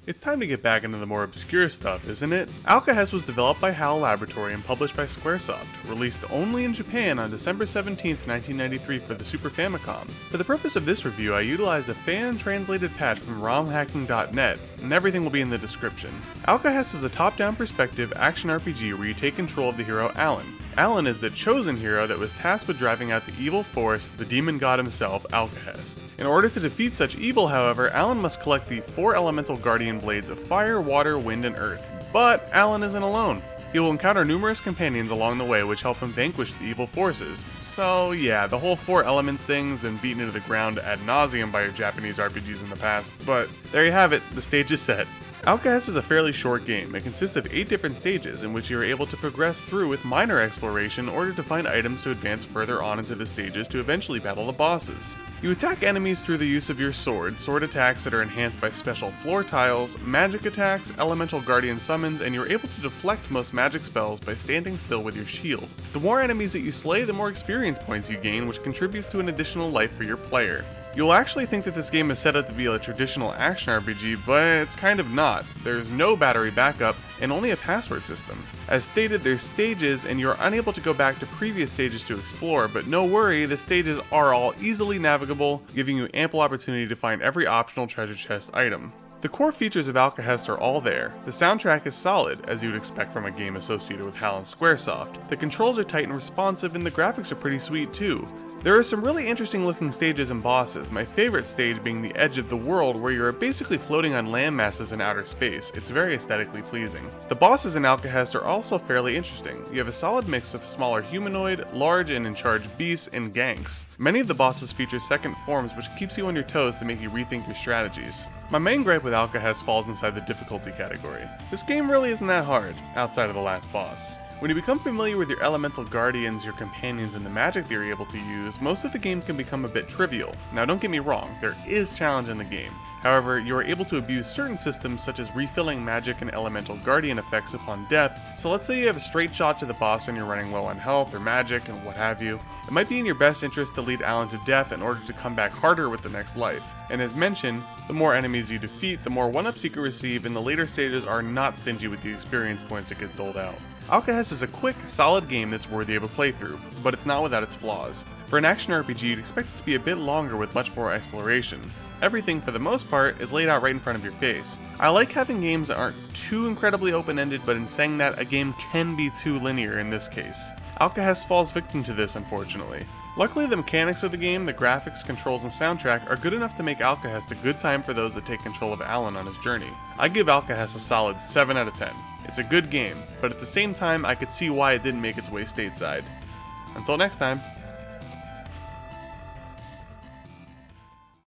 It's time to get back into the more obscure stuff, isn't it? Alcahest was developed by HAL Laboratory and published by Squaresoft, released only in Japan on December 17, 1993 for the Super Famicom. For the purpose of this review, I utilized a fan-translated patch from romhacking.net, and everything will be in the description. Alcahest is a top-down perspective action RPG where you take control of the hero Alan. Alan is the chosen hero that was tasked with driving out the evil force, the demon god himself, Alcahest. In order to defeat such evil, however, Alan must collect the 4 elemental guardian blades of fire, water, wind, and earth. But Alan isn't alone. He will encounter numerous companions along the way which help him vanquish the evil forces. So yeah, the whole 4 elements thing's been beaten into the ground ad nauseum by your Japanese RPGs in the past, but there you have it, the stage is set. Alcahest is a fairly short game. It consists of 8 different stages in which you are able to progress through with minor exploration in order to find items to advance further on into the stages to eventually battle the bosses. You attack enemies through the use of your sword attacks that are enhanced by special floor tiles, magic attacks, elemental guardian summons, and you're able to deflect most magic spells by standing still with your shield. The more enemies that you slay, the more experience points you gain, which contributes to an additional life for your player. You'll actually think that this game is set up to be a traditional action RPG, but it's kind of not. There's no battery backup, and only a password system. As stated, there's stages, and you're unable to go back to previous stages to explore, but no worry, the stages are all easily navigable, giving you ample opportunity to find every optional treasure chest item. The core features of Alcahest are all there. The soundtrack is solid, as you would expect from a game associated with HAL and Squaresoft. The controls are tight and responsive, and the graphics are pretty sweet too. There are some really interesting looking stages and bosses, my favorite stage being the edge of the world where you're basically floating on landmasses in outer space. It's very aesthetically pleasing. The bosses in Alcahest are also fairly interesting. You have a solid mix of smaller humanoid, large and in-charge beasts, and ganks. Many of the bosses feature second forms which keeps you on your toes to make you rethink your strategies. My main gripe with Alcahest falls inside the difficulty category. This game really isn't that hard, outside of the last boss. When you become familiar with your elemental guardians, your companions, and the magic they're able to use, most of the game can become a bit trivial. Now don't get me wrong, there is challenge in the game. However, you are able to abuse certain systems such as refilling magic and elemental guardian effects upon death, so let's say you have a straight shot to the boss and you're running low on health or magic and what have you. It might be in your best interest to lead Alan to death in order to come back harder with the next life. And as mentioned, the more enemies you defeat, the more 1-ups you can receive, and the later stages are not stingy with the experience points that get doled out. Alcahest is a quick, solid game that's worthy of a playthrough, but it's not without its flaws. For an action RPG, you'd expect it to be a bit longer with much more exploration. Everything, for the most part, is laid out right in front of your face. I like having games that aren't too incredibly open-ended, but in saying that, a game can be too linear in this case. Alcahest falls victim to this, unfortunately. Luckily, the mechanics of the game, the graphics, controls, and soundtrack are good enough to make Alcahest a good time for those that take control of Alan on his journey. I give Alcahest a solid 7 out of 10. It's a good game, but at the same time, I could see why it didn't make its way stateside. Until next time.